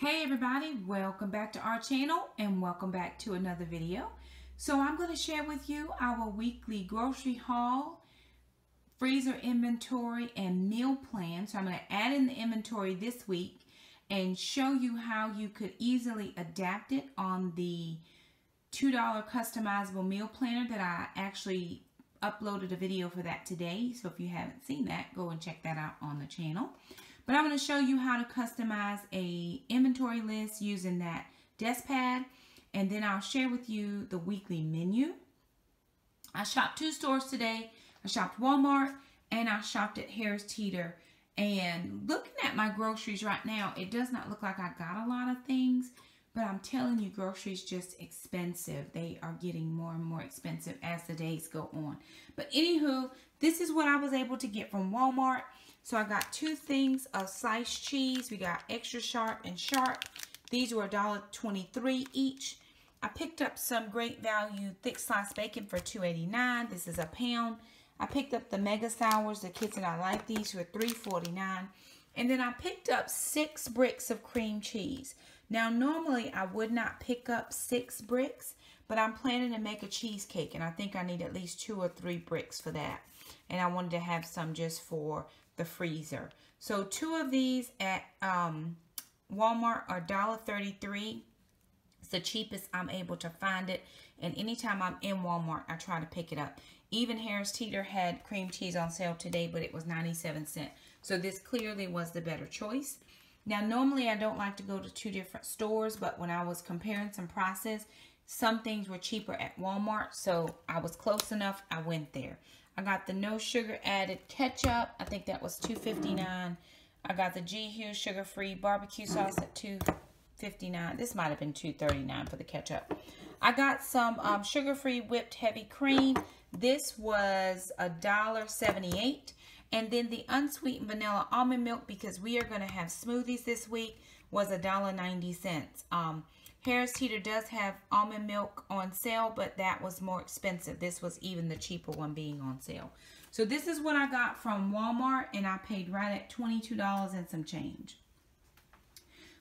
Hey everybody, welcome back to our channel and welcome back to another video. So I'm going to share with you our weekly grocery haul, freezer inventory, and meal plan. So I'm going to add in the inventory this week and show you how you could easily adapt it on the $2 customizable meal planner that I actually uploaded a video for that today. So if you haven't seen that, go and check that out on the channel. But I'm going to show you how to customize a inventory list using that desk pad, and then I'll share with you the weekly menu. I shopped two stores today. I shopped Walmart and I shopped at Harris Teeter. And looking at my groceries right now, it does not look like I got a lot of things, but I'm telling you, groceries just expensive. They are getting more and more expensive as the days go on. But anywho, this is what I was able to get from Walmart. So I got two things of sliced cheese. We got extra sharp and sharp. These were $1.23 each. I picked up some great value thick sliced bacon for $2.89. This is a pound. I picked up the mega sours. The kids and I like these for $3.49. And then I picked up 6 bricks of cream cheese. Now normally I would not pick up 6 bricks, but I'm planning to make a cheesecake, and I think I need at least 2 or 3 bricks for that. And I wanted to have some just for the freezer. So 2 of these at Walmart are $1.33. It's the cheapest I'm able to find it, and anytime I'm in Walmart I try to pick it up. Even Harris Teeter had cream cheese on sale today, but it was 97 cents. So this clearly was the better choice. Now normally I don't like to go to 2 different stores, but when I was comparing some prices, some things were cheaper at Walmart, so I was close enough, I went there. I got the no sugar added ketchup. I think that was $2.59. I got the G Hughes sugar-free barbecue sauce at $2.59. This might have been $2.39 for the ketchup. I got some sugar-free whipped heavy cream. This was $1.78. And then the unsweetened vanilla almond milk, because we are going to have smoothies this week, was $1.90. Harris Teeter does have almond milk on sale, but that was more expensive. This was even the cheaper one being on sale. So this is what I got from Walmart, and I paid right at $22 and some change.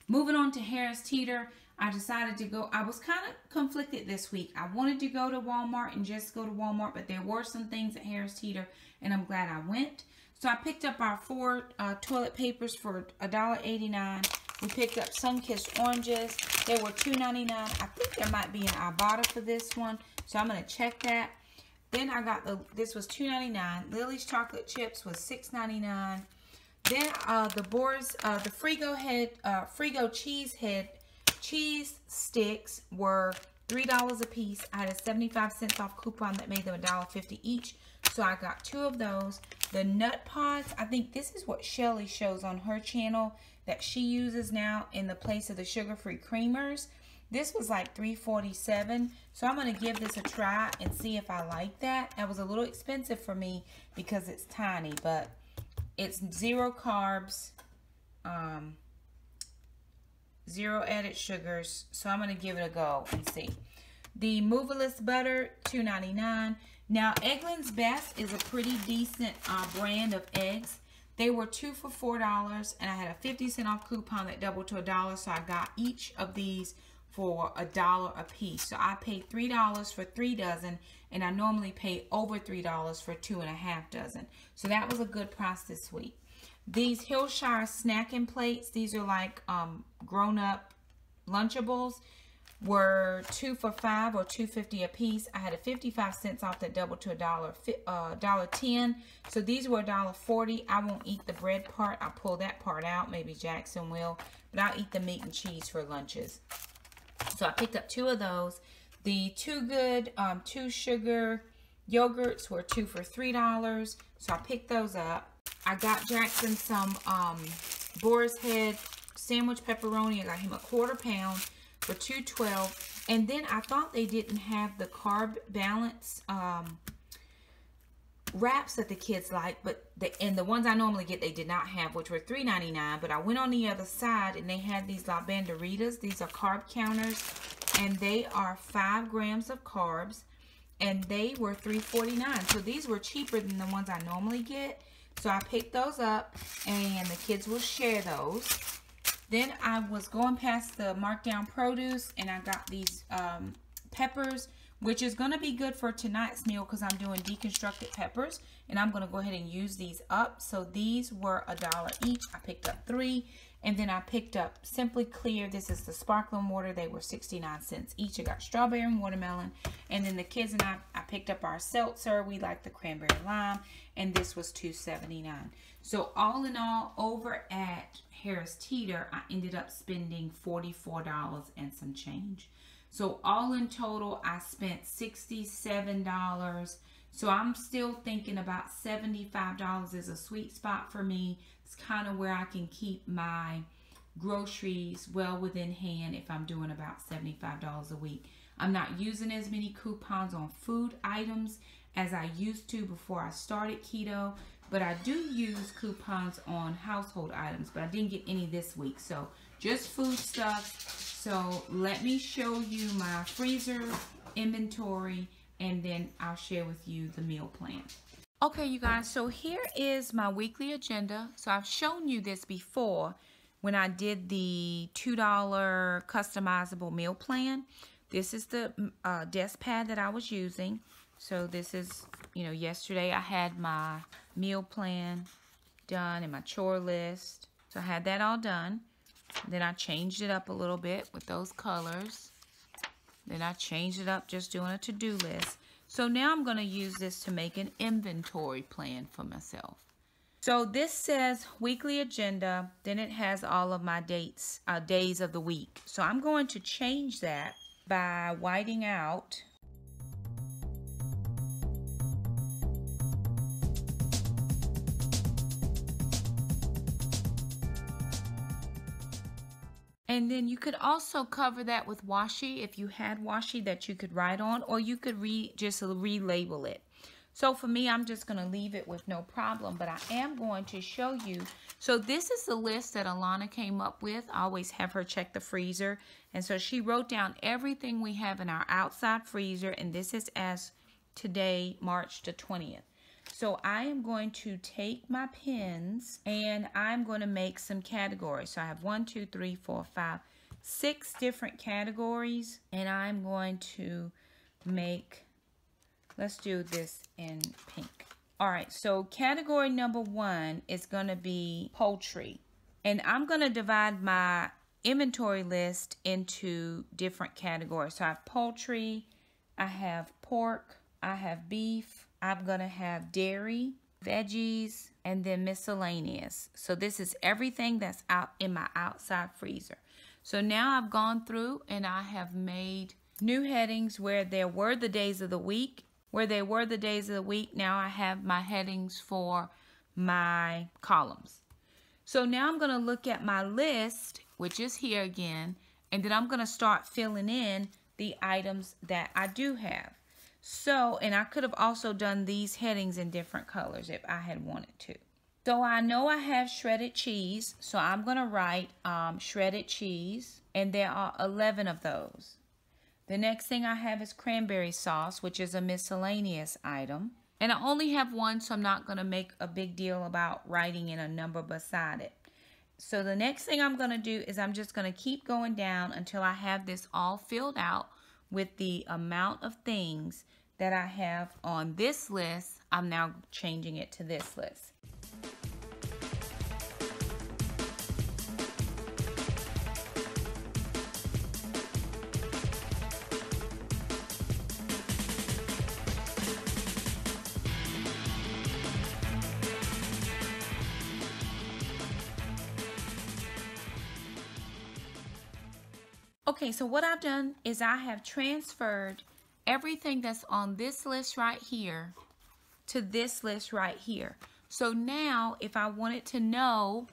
Moving on to Harris Teeter, I decided to go. I was kind of conflicted this week. I wanted to go to Walmart and just go to Walmart, but there were some things at Harris Teeter, and I'm glad I went. So I picked up our 4 toilet papers for $1.89. We picked up Sunkissed oranges. They were $2.99. I think there might be an Ibotta for this one, so I'm going to check that. Then I got this was $2.99. Lily's chocolate chips was $6.99. Then the Frigo cheese sticks were $3 a piece. I had a 75 cents off coupon that made them $1.50 each. So I got 2 of those. The nut pods, I think this is what Shelly shows on her channel that she uses now in the place of the sugar-free creamers. This was like $3.47. So I'm going to give this a try and see if I like that. That was a little expensive for me because it's tiny, but it's 0 carbs, 0 added sugars. So I'm going to give it a go and see. The moveless butter, $2.99. Now, Eggland's Best is a pretty decent brand of eggs. They were 2 for $4, and I had a 50-cent off coupon that doubled to $1, so I got each of these for $1 a piece. So I paid $3 for 3 dozen, and I normally pay over $3 for 2.5 dozen. So that was a good price this week. These Hillshire snacking plates, these are like grown-up Lunchables, were 2 for $5 or $2.50 a piece. I had a 55 cents off that doubled to $1.10. So these were $1.40. I won't eat the bread part. I'll pull that part out. Maybe Jackson will. But I'll eat the meat and cheese for lunches. So I picked up 2 of those. The Too Good 2 sugar yogurts were 2 for $3. So I picked those up. I got Jackson some Boar's Head sandwich pepperoni. I got him a 1/4 pound for $2.12. And then I thought they didn't have the carb balance wraps that the kids like, but the ones I normally get they did not have, which were $3.99. But I went on the other side and they had these La Banderitas. These are carb counters, and they are 5 grams of carbs, and they were $3.49. So these were cheaper than the ones I normally get. So I picked those up, and the kids will share those. Then I was going past the markdown produce and I got these peppers, which is going to be good for tonight's meal because I'm doing deconstructed peppers. And I'm going to go ahead and use these up. So these were $1 each. I picked up 3. And then I picked up Simply Clear. This is the sparkling water. They were 69 cents each. I got strawberry and watermelon. And then the kids and I picked up our seltzer. We like the cranberry lime. And this was $2.79. So all in all, over at Harris Teeter, I ended up spending $44 and some change. So all in total, I spent $67. So I'm still thinking about $75 is a sweet spot for me. It's kind of where I can keep my groceries well within hand if I'm doing about $75 a week. I'm not using as many coupons on food items as I used to before I started keto, but I do use coupons on household items, but I didn't get any this week. So just food stuff. So let me show you my freezer inventory and then I'll share with you the meal plan. Okay, you guys, so here is my weekly agenda. So I've shown you this before when I did the $2 customizable meal plan. This is the desk pad that I was using. So this is, you know, yesterday I had my meal plan done and my chore list. So I had that all done. Then I changed it up a little bit with those colors. Then I changed it up just doing a to-do list. So now I'm going to use this to make an inventory plan for myself. So this says weekly agenda. Then it has all of my dates, days of the week. So I'm going to change that by whiting out. And then you could also cover that with washi if you had washi that you could write on, or you could just relabel it. So for me, I'm just going to leave it with no problem, but I am going to show you. So this is the list that Alana came up with. I always have her check the freezer. And so she wrote down everything we have in our outside freezer, and this is as today, March the 20th. So I am going to take my pens and I'm going to make some categories. So I have 1, 2, 3, 4, 5, 6 different categories. And I'm going to make, let's do this in pink. All right, so category number 1 is going to be poultry. And I'm going to divide my inventory list into different categories. So I have poultry, I have pork, I have beef, I'm going to have dairy, veggies, and then miscellaneous. So this is everything that's out in my outside freezer. So now I've gone through and I have made new headings where there were the days of the week. Where they were the days of the week, now I have my headings for my columns. So now I'm going to look at my list, which is here again, and then I'm going to start filling in the items that I do have. So, and I could have also done these headings in different colors if I had wanted to. So I know I have shredded cheese, so I'm going to write shredded cheese, and there are 11 of those. The next thing I have is cranberry sauce, which is a miscellaneous item. And I only have one, so I'm not going to make a big deal about writing in a number beside it. So the next thing I'm going to do is I'm just going to keep going down until I have this all filled out with the amount of things that I have on this list. I'm now changing it to this list. Okay, so what I've done is I have transferred everything that's on this list right here to this list right here. So now if I wanted to know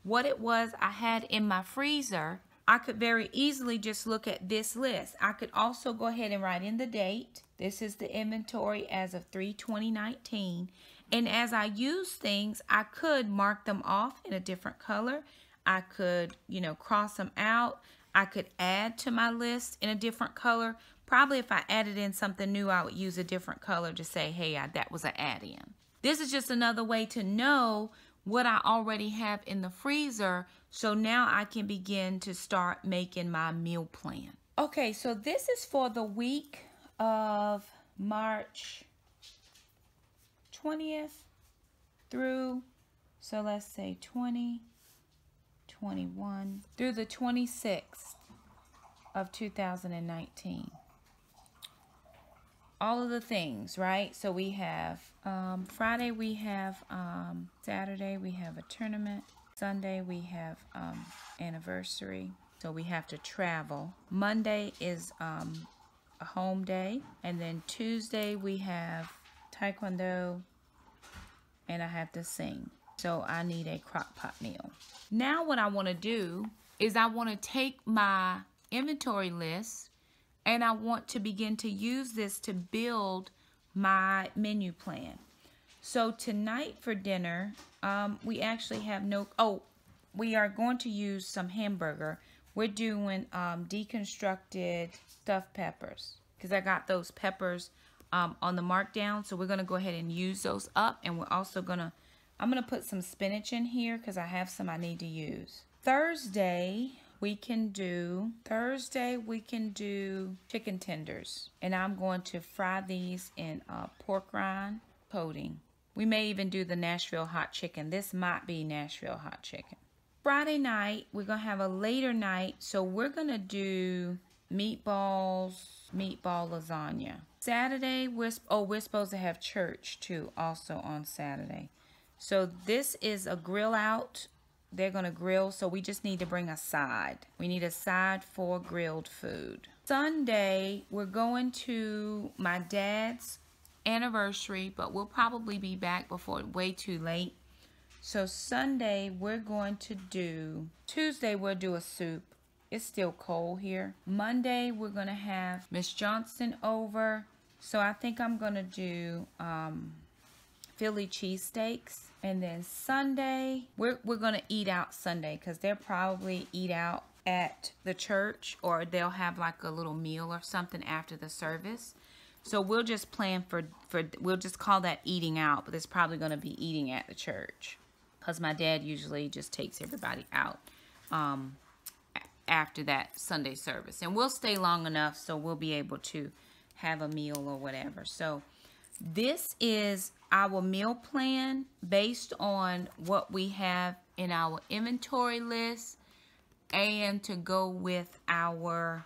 what it was I had in my freezer, I could very easily just look at this list. I could also go ahead and write in the date. This is the inventory as of 3/20/19. And as I use things, I could mark them off in a different color. I could, cross them out. I could add to my list in a different color. Probably if I added in something new, I would use a different color to say, hey, that was an add-in. This is just another way to know what I already have in the freezer, so now I can begin to start making my meal plan. Okay, so this is for the week of March 20th through, so let's say 20, 21, through the 26th of 2019. All of the things, right? So we have Friday, we have Saturday, we have a tournament. Sunday, we have anniversary, so we have to travel. Monday is a home day, and then Tuesday we have taekwondo, and I have to sing. So I need a crock pot meal. Now what I want to do is I want to take my inventory list and I want to begin to use this to build my menu plan. So tonight for dinner, we actually have we are going to use some hamburger. We're doing deconstructed stuffed peppers because I got those peppers on the markdown. So we're going to go ahead and use those up. And we're also I'm going to put some spinach in here because I have some I need to use. Thursday we can do chicken tenders. And I'm going to fry these in pork rind coating. We may even do the Nashville hot chicken. This might be Nashville hot chicken. Friday night, we're going to have a later night. So we're going to do meatball lasagna. Saturday, we're supposed to have church too, also on Saturday. So this is a grill out. They're going to grill, so we just need to bring a side. We need a side for grilled food. Sunday, we're going to my dad's anniversary, but we'll probably be back before way too late. So Sunday, we're going to do, Tuesday, we'll do a soup. It's still cold here. Monday, we're going to have Miss Johnson over. So I think I'm going to do Philly cheesesteaks. And then Sunday, we're going to eat out Sunday because they'll probably eat out at the church, or they'll have like a little meal or something after the service. So we'll just plan we'll just call that eating out, but it's probably going to be eating at the church because my dad usually just takes everybody out after that Sunday service. And we'll stay long enough so we'll be able to have a meal or whatever. So this is our meal plan based on what we have in our inventory list and to go with our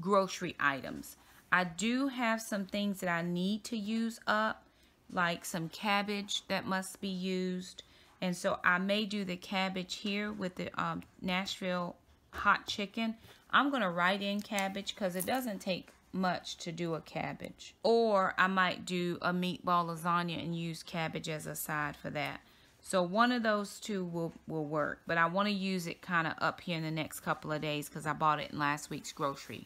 grocery items. I do have some things that I need to use up, like some cabbage that must be used. And so I may do the cabbage here with the Nashville hot chicken. I'm going to write in cabbage because it doesn't take much to do a cabbage. Or I might do a meatball lasagna and use cabbage as a side for that. So one of those two will work. But I want to use it kind of up here in the next couple of days because I bought it in last week's groceries.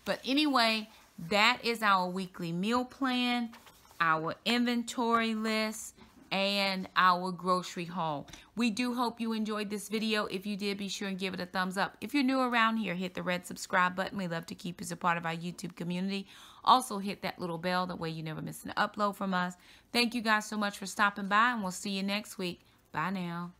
But anyway, that is our weekly meal plan, our inventory list, and our grocery haul. We do hope you enjoyed this video. If you did, be sure and give it a thumbs up. If you're new around here, hit the red subscribe button. We love to keep you as a part of our YouTube community. Also hit that little bell, that way you never miss an upload from us. Thank you guys so much for stopping by, and we'll see you next week. Bye now.